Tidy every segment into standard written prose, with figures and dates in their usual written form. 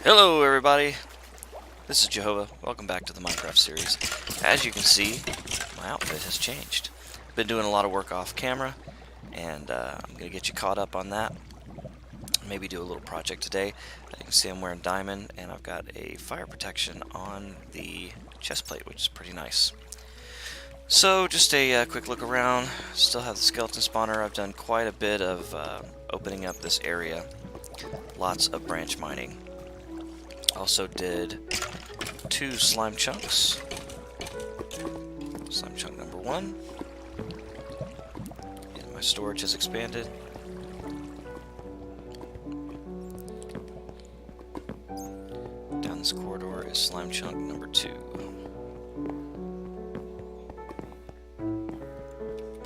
Hello everybody, this is JOEHOVA. Welcome back to the Minecraft series. As you can see, my outfit has changed. Been doing a lot of work off camera, and I'm going to get you caught up on that. Maybe do a little project today. You can see I'm wearing diamond, and I've got a fire protection on the chest plate, which is pretty nice. So, just a quick look around. Still have the skeleton spawner. I've done quite a bit of opening up this area. Lots of branch mining. Also did 2 slime chunks. Slime chunk number 1. And my storage has expanded. Down this corridor is slime chunk number 2.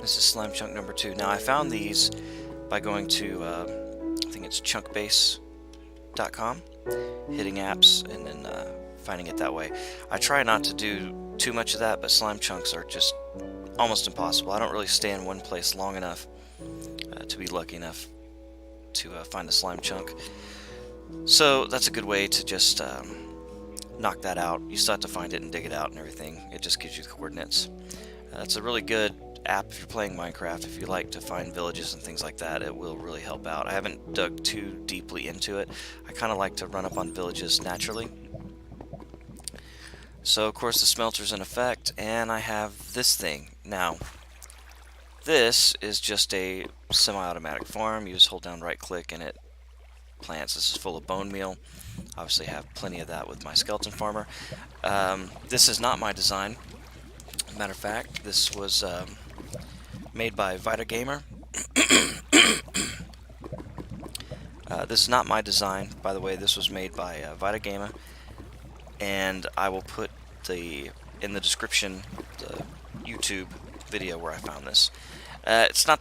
This is slime chunk number 2. Now I found these by going to, I think it's chunkbase.com, hitting apps, and then finding it that way. I try not to do too much of that, but slime chunks are just almost impossible. I don't really stay in one place long enough to be lucky enough to find a slime chunk. So that's a good way to just knock that out. You still have to find it and dig it out and everything. It just gives you the coordinates. It's a really good app if you're playing Minecraft. If you like to find villages and things like that, it will really help out. I haven't dug too deeply into it. I kind of like to run up on villages naturally. So of course the smelter's in effect, and I have this thing. Now this is just a semi-automatic farm. You just hold down right click and it plants. This is full of bone meal. Obviously have plenty of that with my skeleton farmer. This is not my design. Matter of fact, this was made by Vita Gamer. This is not my design, by the way. This was made by Vita Gamer, and I will put in the description the YouTube video where I found this. It's not,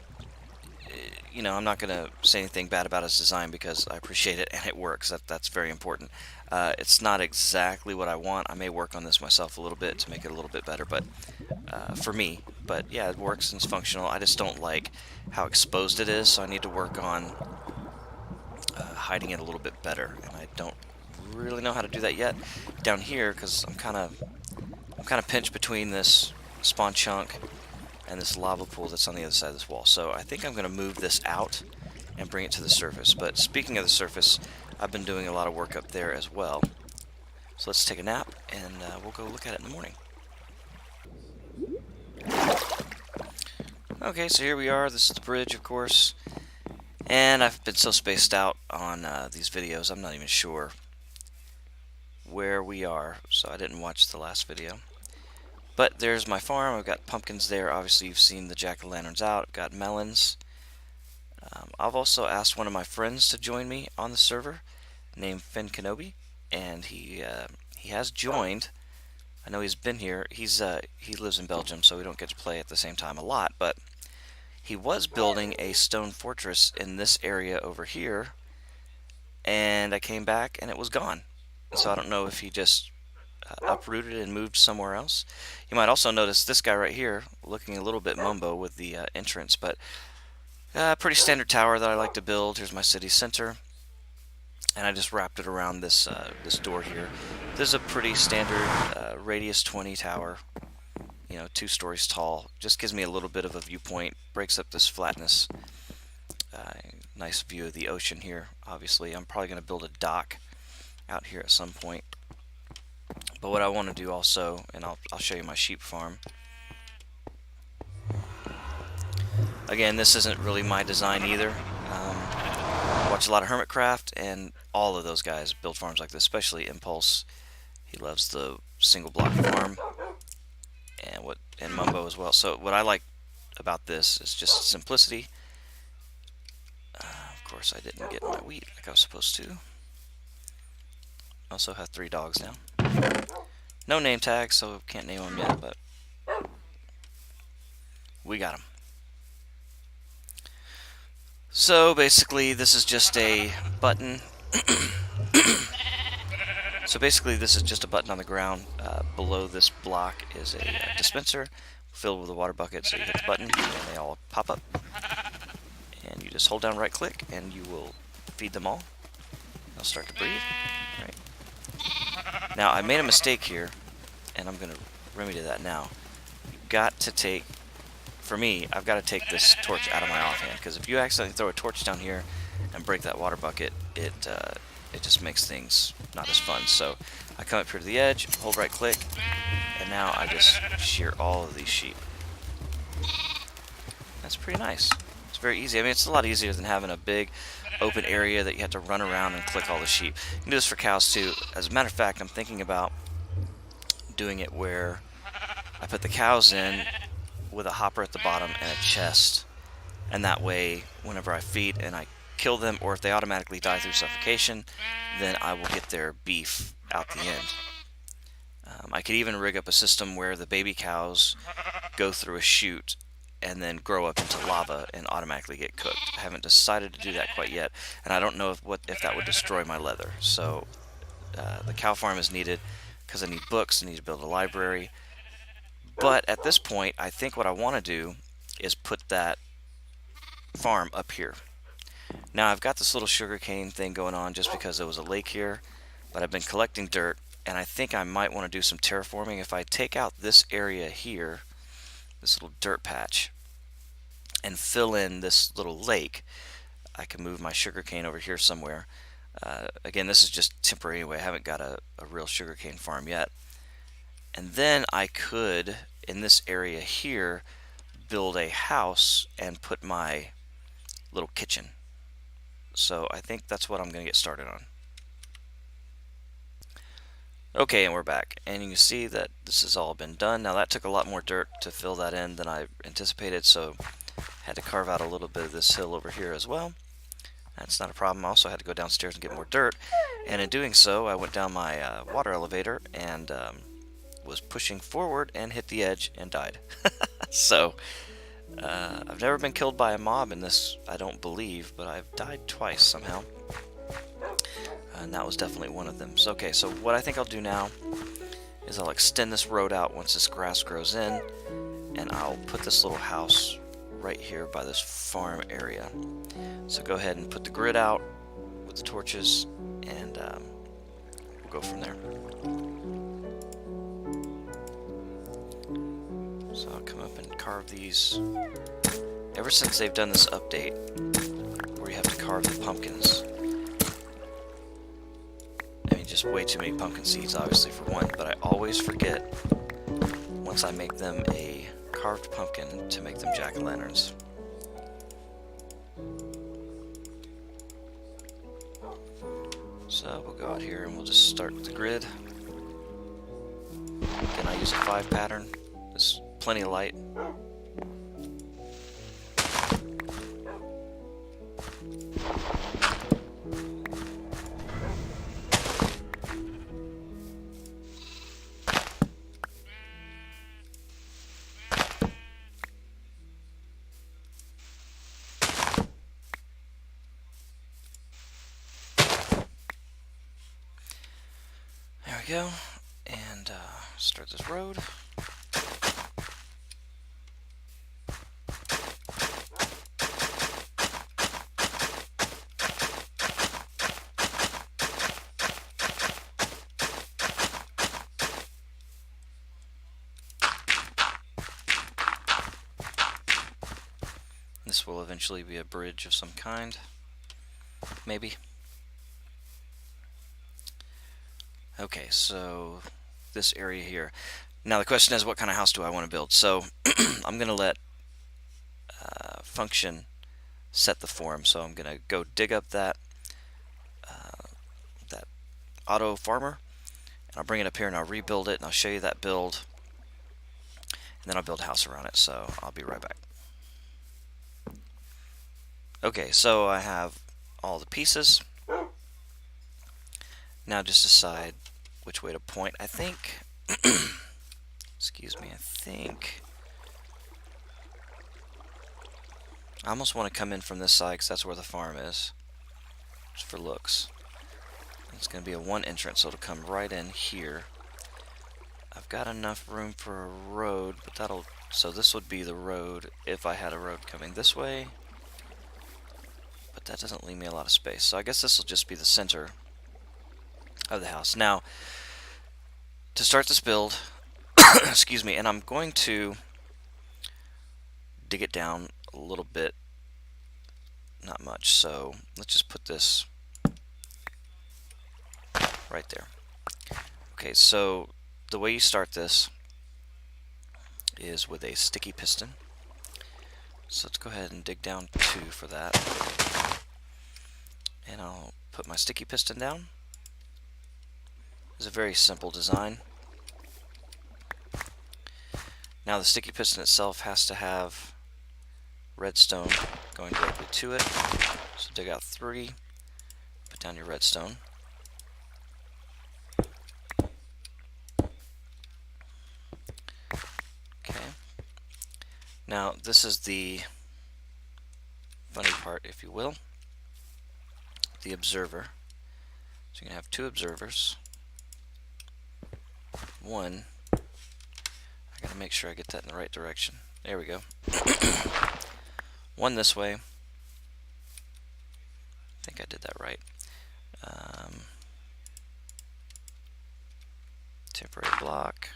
you know, I'm not going to say anything bad about his design because I appreciate it and it works. That's very important. It's not exactly what I want. I may work on this myself a little bit to make it a little bit better, but for me. But yeah, it works and it's functional. I just don't like how exposed it is, so I need to work on hiding it a little bit better, and I don't really know how to do that yet. Down here, because I'm kind of pinched between this spawn chunk and this lava pool that's on the other side of this wall. So I think I'm going to move this out and bring it to the surface. But speaking of the surface, I've been doing a lot of work up there as well. So let's take a nap, and we'll go look at it in the morning. Okay, so here we are. This is the bridge, of course. And I've been so spaced out on these videos, I'm not even sure where we are, so I didn't watch the last video. But there's my farm. I've got pumpkins there. Obviously, you've seen the jack-o'-lanterns out. I've got melons. I've also asked one of my friends to join me on the server, named Finn Kenobi, and he has joined. I know he's been here. He lives in Belgium, so we don't get to play at the same time a lot, but he was building a stone fortress in this area over here, and I came back and it was gone. So I don't know if he just uprooted and moved somewhere else. You might also notice this guy right here looking a little bit mumbo with the entrance, but pretty standard tower that I like to build. Here's my city center, and I just wrapped it around this this door here. This is a pretty standard radius 20 tower, you know, 2 stories tall. Just gives me a little bit of a viewpoint, breaks up this flatness. Nice view of the ocean here. Obviously, I'm probably going to build a dock out here at some point. But what I want to do also, and I'll show you my sheep farm. Again, this isn't really my design either. I watch a lot of Hermitcraft, and all of those guys build farms like this, especially Impulse. He loves the single block farm, and Mumbo as well. So what I like about this is just simplicity. Of course, I didn't get my wheat like I was supposed to. Also have 3 dogs now. No name tags, so can't name them yet, but we got them. So basically, this is just a button. So basically, this is just a button on the ground. Below this block is a dispenser filled with a water bucket. So you hit the button, and they all pop up. And you just hold down right click and you will feed them all. They'll start to breathe. Right. Now, I made a mistake here, and I'm going to remedy that now. You've got to take, for me, I've got to take this torch out of my offhand, because if you accidentally throw a torch down here and break that water bucket, it just makes things not as fun. So I come up here to the edge, hold right click, and now I just shear all of these sheep. That's pretty nice. It's very easy. I mean, it's a lot easier than having a big open area that you have to run around and click all the sheep. You can do this for cows too. As a matter of fact, I'm thinking about doing it where I put the cows in with a hopper at the bottom and a chest, and that way whenever I feed and I kill them, or if they automatically die through suffocation, then I will get their beef out the end. I could even rig up a system where the baby cows go through a chute and then grow up into lava and automatically get cooked. I haven't decided to do that quite yet, and I don't know if that would destroy my leather. So the cow farm is needed because I need books, I need to build a library. But at this point, I think what I want to do is put that farm up here. Now I've got this little sugarcane thing going on just because there was a lake here, but I've been collecting dirt, and I think I might want to do some terraforming. If I take out this area here, this little dirt patch, and fill in this little lake, I can move my sugarcane over here somewhere. Again, this is just temporary anyway. I haven't got a real sugarcane farm yet. And then I could, in this area here, build a house and put my little kitchen. So I think that's what I'm going to get started on. Okay, and we're back, and you can see that this has all been done. Now that took a lot more dirt to fill that in than I anticipated, so I had to carve out a little bit of this hill over here as well. That's not a problem. I also had to go downstairs and get more dirt, and in doing so I went down my water elevator and was pushing forward and hit the edge and died. So I've never been killed by a mob in this, I don't believe, but I've died twice somehow. And that was definitely one of them. So, okay, so what I think I'll do now is I'll extend this road out once this grass grows in, and I'll put this little house right here by this farm area. So go ahead and put the grid out with the torches, and we'll go from there. So I'll come up and carve these. Ever since they've done this update where you have to carve the pumpkins, I mean, just way too many pumpkin seeds, obviously, for one, but I always forget, once I make them a carved pumpkin, to make them jack-o'-lanterns. So we'll go out here and we'll just start with the grid. Again, I use a 5 pattern. There's plenty of light. There we go, and start this road. This will eventually be a bridge of some kind, maybe. Okay, so this area here. Now the question is, what kind of house do I want to build? So I'm going to let function set the form. So I'm going to go dig up that auto farmer, and I'll bring it up here and I'll rebuild it, and I'll show you that build, and then I'll build a house around it. So I'll be right back. Okay, so I have all the pieces. Now just decide which way to point. I think, excuse me, I think I almost want to come in from this side because that's where the farm is, just for looks. It's going to be a one entrance, so it'll come right in here. I've got enough room for a road, but so this would be the road if I had a road coming this way, but that doesn't leave me a lot of space. So I guess this will just be the center of the house. Now, to start this build, excuse me, and I'm going to dig it down a little bit, not much, so let's just put this right there. Okay, so the way you start this is with a sticky piston. So let's go ahead and dig down 2 for that. And I'll put my sticky piston down. It's a very simple design. Now the sticky piston itself has to have redstone going directly to it. So dig out 3, put down your redstone. Okay. Now this is the funny part, if you will. The observer. So you can have 2 observers. One, I gotta make sure I get that in the right direction. There we go. One this way. I think I did that right. Temporary block.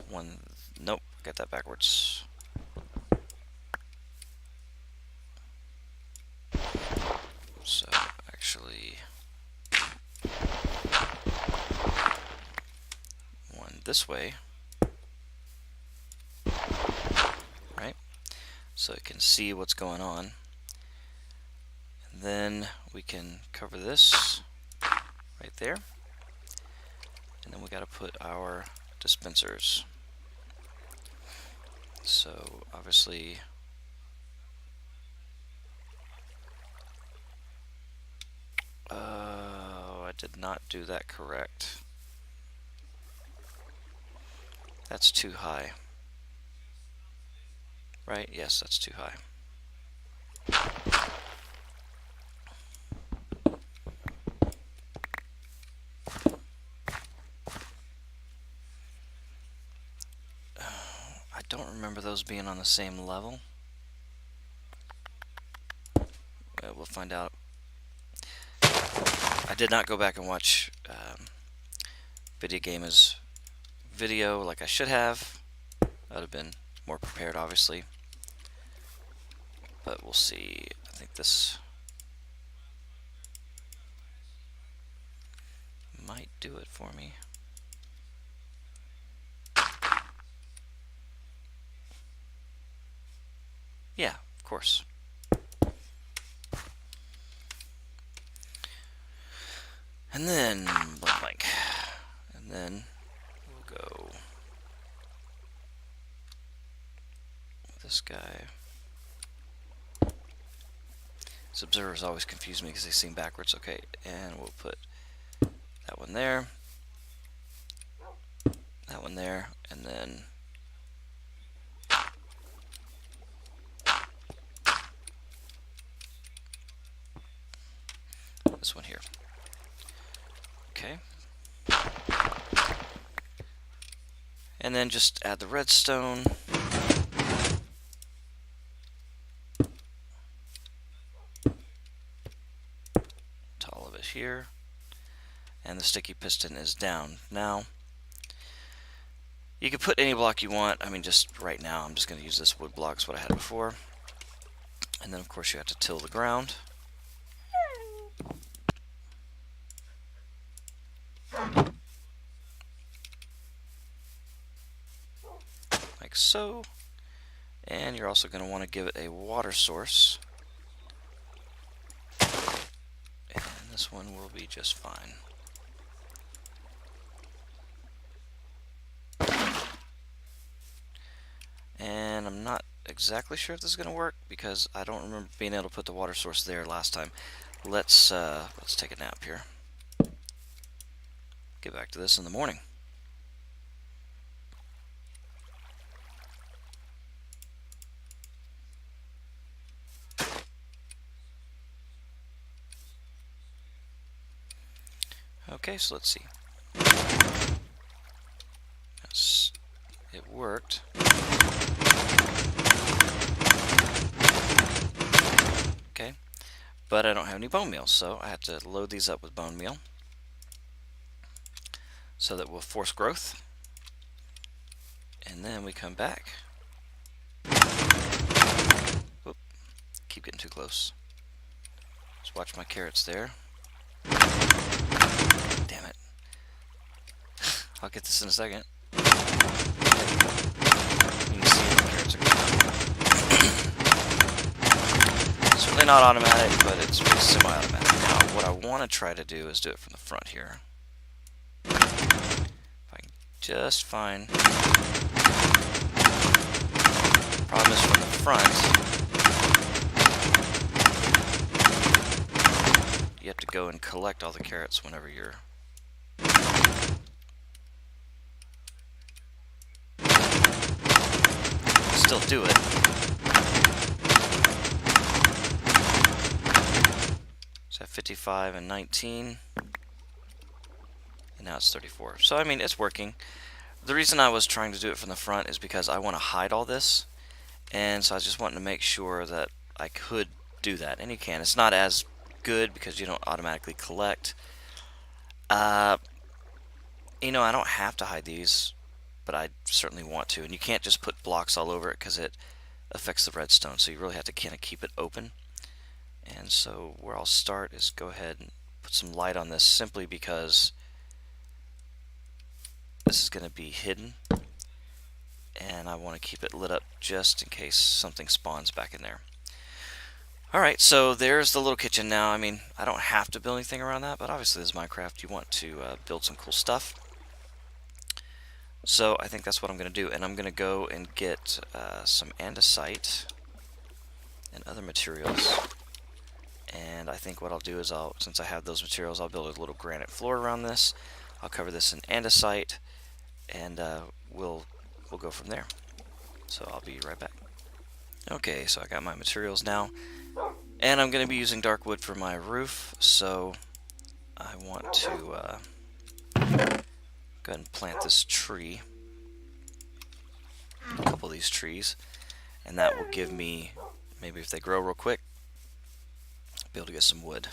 One, nope, got that backwards. So actually, one this way, right? So it can see what's going on. And then we can cover this right there. And then we got to put our dispensers. So obviously, I did not do that correct. That's too high. Right? Yes, that's too high. I don't remember those being on the same level. We'll find out. I did not go back and watch Video Gamer's video like I should have. I would have been more prepared, obviously. But we'll see. I think this might do it for me. Yeah, of course. And then blank. And then we'll go with this guy. These observers always confuse me because they seem backwards. Okay, and we'll put that one there, that one there, and then this one here. Okay. And then just add the redstone. To all of it here. And the sticky piston is down. Now, you can put any block you want. I mean, just right now, I'm just going to use this wood block, it's what I had before. And then, of course, you have to till the ground. Like so. And you're also going to want to give it a water source. And this one will be just fine. And I'm not exactly sure if this is going to work because I don't remember being able to put the water source there last time. Let's take a nap here. Get back to this in the morning. Okay, so let's see. Yes, it worked. Okay, but I don't have any bone meal, so I have to load these up with bone meal. so that we'll force growth. And then we come back. Whoop, keep getting too close. Just watch my carrots there. Damn it. I'll get this in a second. You can see the carrots are coming. Certainly not automatic, but it's semi-automatic. Now, what I want to try to do is do it from the front here. If I can just find... Problem is from the front, you have to go and collect all the carrots whenever you're... Still do it. So 55 and 19, and now it's 34. So I mean, it's working. The reason I was trying to do it from the front is because I want to hide all this, and so I just wanted to make sure that I could do that. And you can. It's not as good because you don't automatically collect. You know, I don't have to hide these, but I certainly want to. And you can't just put blocks all over it because it affects the redstone. So you really have to kind of keep it open. And so where I'll start is go ahead and put some light on this, simply because this is going to be hidden. And I want to keep it lit up just in case something spawns back in there. Alright, so there's the little kitchen now. I mean, I don't have to build anything around that, but obviously this is Minecraft. You want to build some cool stuff. So I think that's what I'm going to do. And I'm going to go and get some andesite and other materials. And I think what I'll do is, since I have those materials, I'll build a little granite floor around this. I'll cover this in andesite, and we'll go from there. So I'll be right back. Okay, so I got my materials now, and I'm going to be using dark wood for my roof. So I want to go ahead and plant this tree, a couple of these trees, and that will give me, maybe if they grow real quick, be able to get some wood.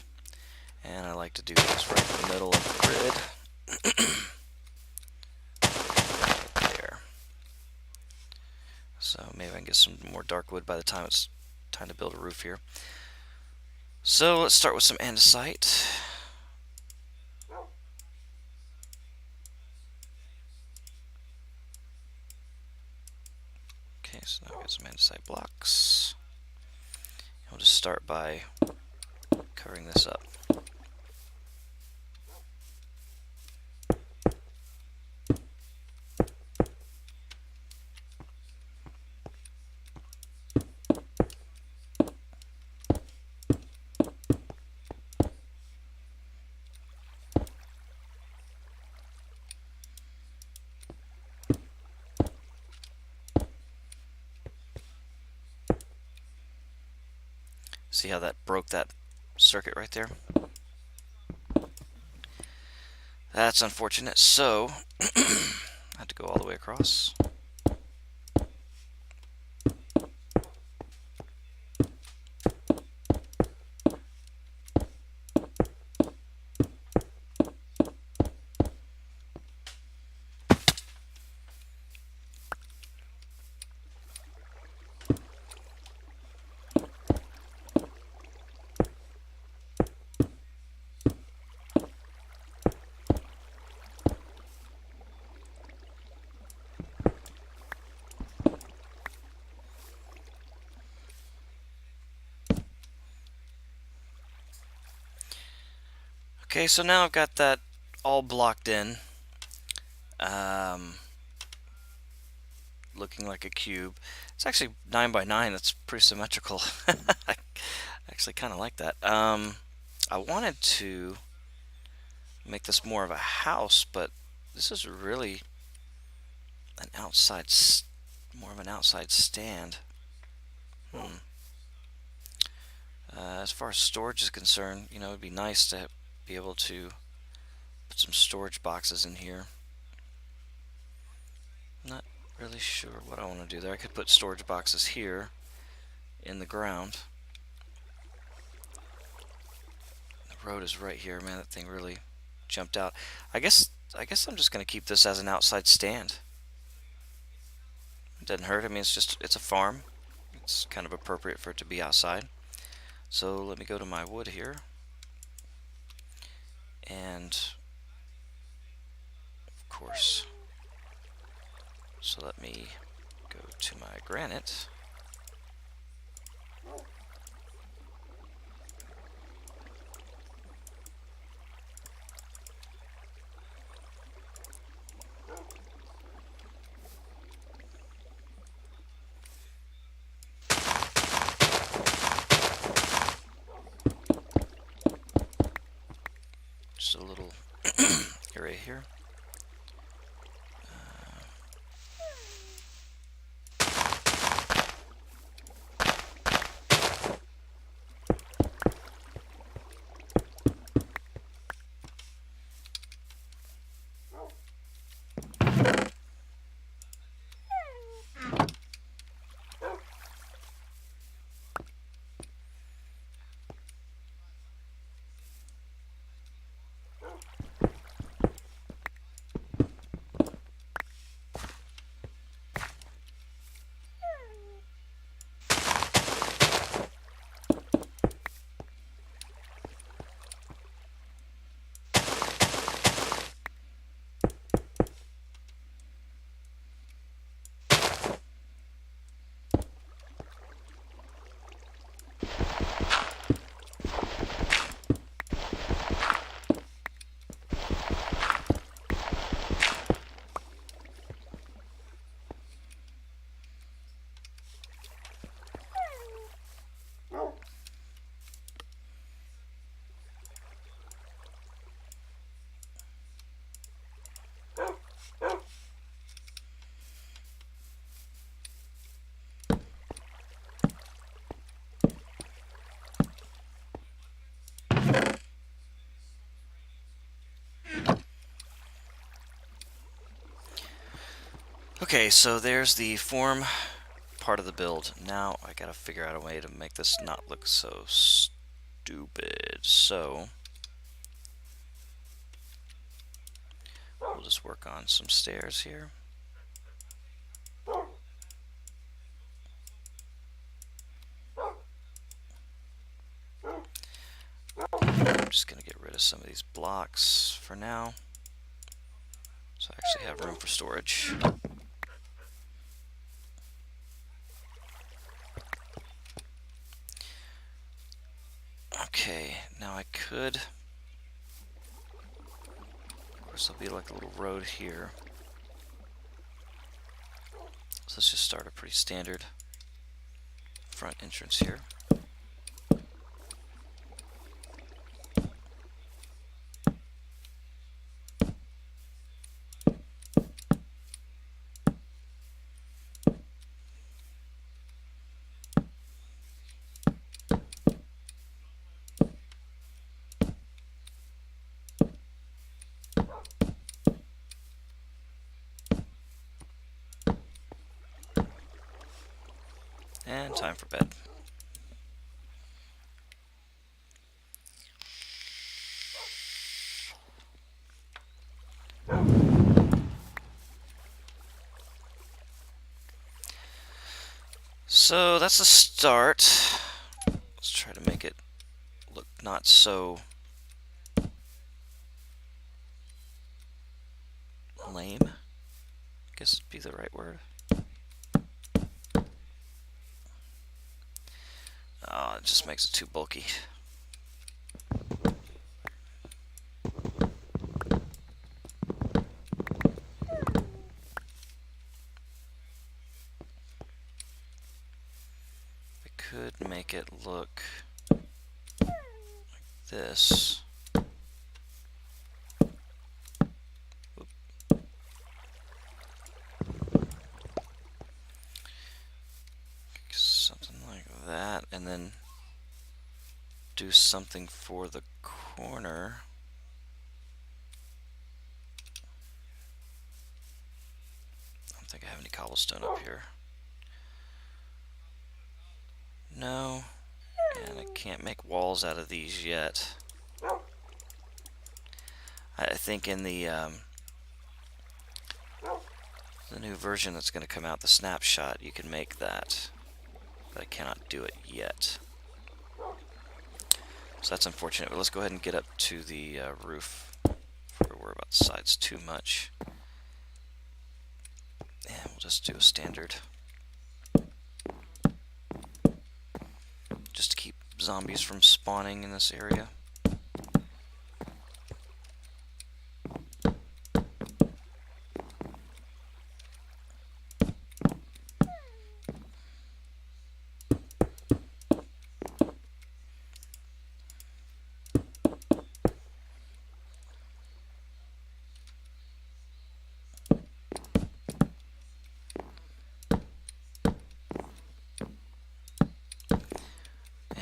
And I like to do this right in the middle of the grid. Right there. So maybe I can get some more dark wood by the time it's time to build a roof here. So let's start with some andesite. Okay, so now I've got some andesite blocks. I'll just start by covering this up. See how that broke that circuit right there? That's unfortunate. So I have to go all the way across. Okay, so now I've got that all blocked in, looking like a cube. It's actually 9 by 9. That's pretty symmetrical. I actually kind of like that. I wanted to make this more of a house, but this is really an outside, more of an outside stand. As far as storage is concerned, you know, it'd be nice to be able to put some storage boxes in here. Not really sure what I want to do there. I could put storage boxes here in the ground. The road is right here. Man, that thing really jumped out. I guess I guess I'm just going to keep this as an outside stand. It doesn't hurt. I mean, it's a farm. It's kind of appropriate for it to be outside. So let me go to my wood here. And of course, so let me go to my granite. Just a little area here. Okay, so there's the form part of the build. Now I gotta figure out a way to make this not look so stupid. So we'll just work on some stairs here. I'm just gonna get rid of some of these blocks for now, so I actually have room for storage. Okay, now I could, of course there'll be like a little road here. So let's just start a pretty standard front entrance here. And time for bed. So that's a start. Let's try to make it look not so lame. I guess it'd be the right word. Oh, it just makes it too bulky. I could make it look like this. Something like that, and then do something for the corner. I don't think I have any cobblestone up here. No, and I can't make walls out of these yet. I think in the The new version that's going to come out, the snapshot, you can make that, but I cannot do it yet. So that's unfortunate, but let's go ahead and get up to the roof before we worry about the sides too much. And we'll just do a standard, just to keep zombies from spawning in this area.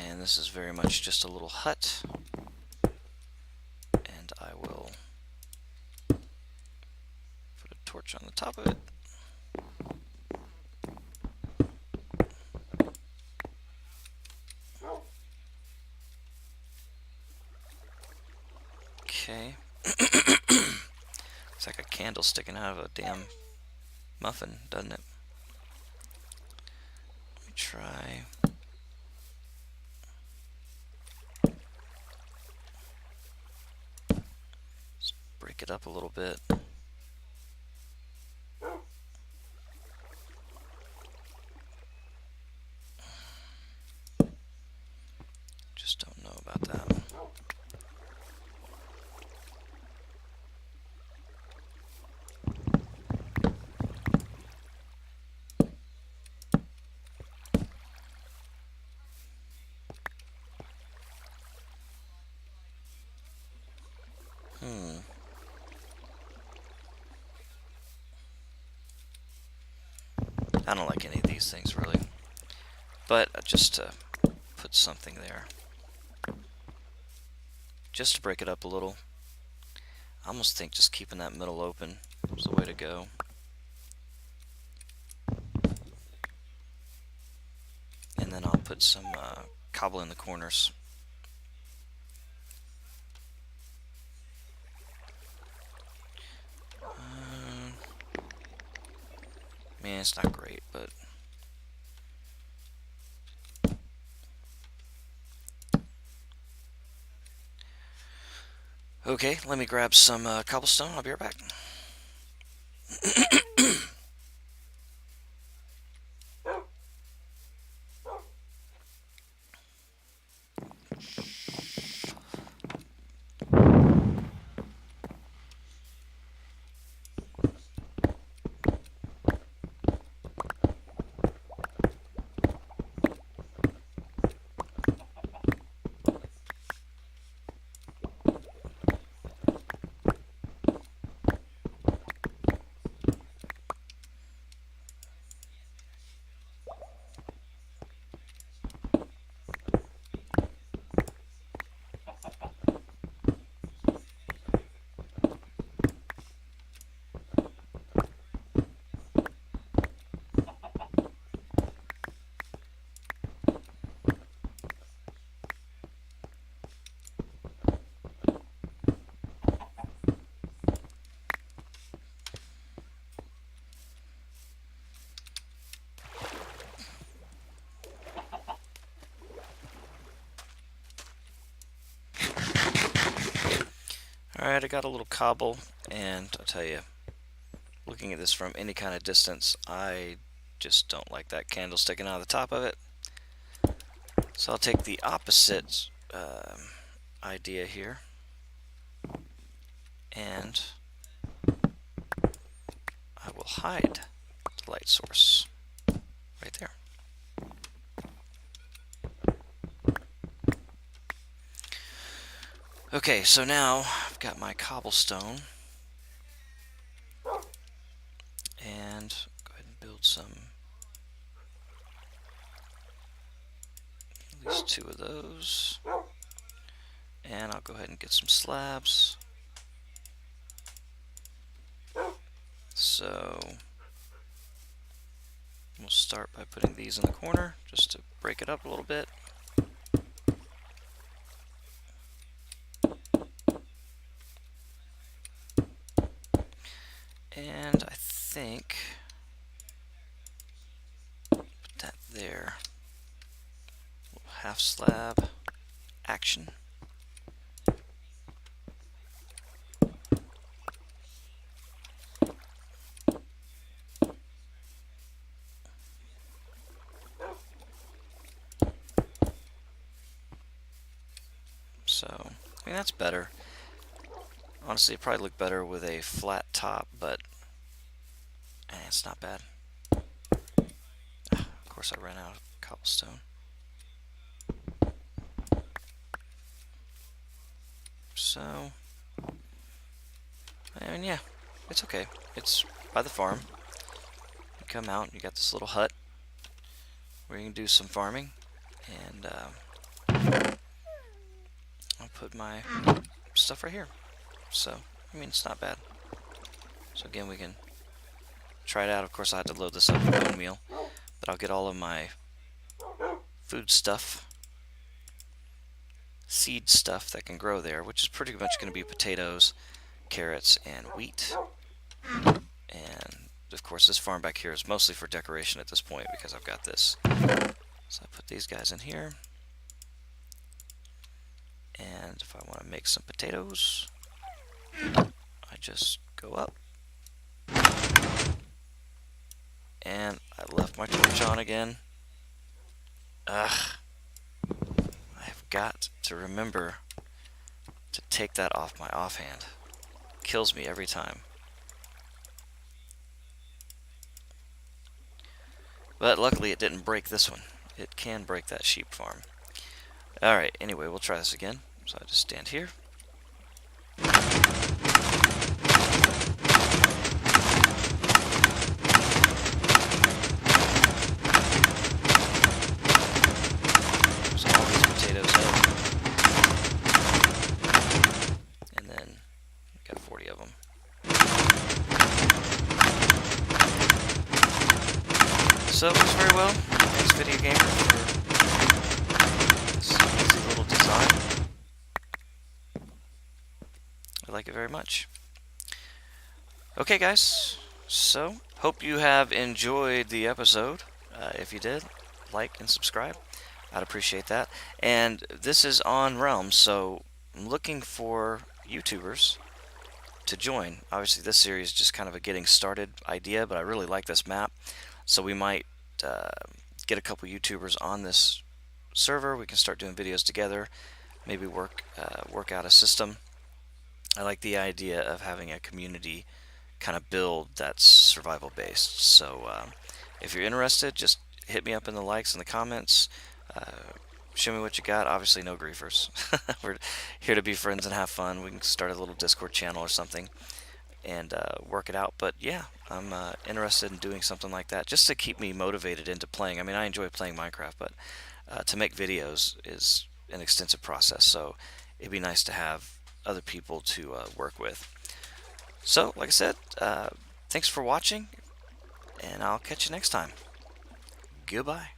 And this is very much just a little hut, and I will put a torch on the top of it. Okay. It's like a candle sticking out of a damn muffin, doesn't it? Let me try. Let's break it up a little bit. Just don't know about that. I don't like any of these things really, but just put something there, just to break it up a little. I almost think just keeping that middle open is the way to go. And then I'll put some cobble in the corners. Man, it's not great, but okay, let me grab some cobblestone. I'll be right back. Alright, I got a little cobble, and I'll tell you, looking at this from any kind of distance, I just don't like that candle sticking out of the top of it. So I'll take the opposite idea here, and I will hide the light source right there. Okay, so now I've got my cobblestone, and go ahead and build some, at least 2 of those, and I'll go ahead and get some slabs. So we'll start by putting these in the corner just to break it up a little bit. And I think there. Half slab action. So, I mean, that's better. Honestly, it probably looked better with a flat top, but it's not bad. Of course, I ran out of cobblestone. So, I mean, yeah, it's okay. It's by the farm. You come out, you got this little hut where you can do some farming, and I'll put my stuff right here. So, I mean, it's not bad. So again, we can try it out. Of course, I had to load this up with bone meal, but I'll get all of my food stuff, seed stuff that can grow there, which is pretty much going to be potatoes, carrots, and wheat. And of course, this farm back here is mostly for decoration at this point because I've got this. So I put these guys in here. And if I want to make some potatoes, I just go up. And I left my torch on again. Ugh. I've got to remember to take that off my offhand. Kills me every time. But luckily it didn't break this one. It can break that sheep farm. Alright, anyway, we'll try this again. So I just stand here. So all these potatoes up. And then got 40 of them. So it works very well. Thanks, Video Gamer, for this easy little design. I like it very much. Okay, guys. So, hope you have enjoyed the episode. If you did, like and subscribe. I'd appreciate that. And this is on Realm, so I'm looking for YouTubers to join. Obviously, this series is just kind of a getting started idea, but I really like this map. So we might get a couple YouTubers on this server. We can start doing videos together. Maybe work out a system. I like the idea of having a community kind of build that's survival based. So if you're interested, just hit me up in the likes and the comments. Show me what you got. Obviously, no griefers. We're here to be friends and have fun. We can start a little Discord channel or something and work it out. But yeah, I'm interested in doing something like that just to keep me motivated into playing. I mean, I enjoy playing Minecraft, but to make videos is an extensive process. So it'd be nice to have other people to work with. So, like I said, thanks for watching, and I'll catch you next time. Goodbye.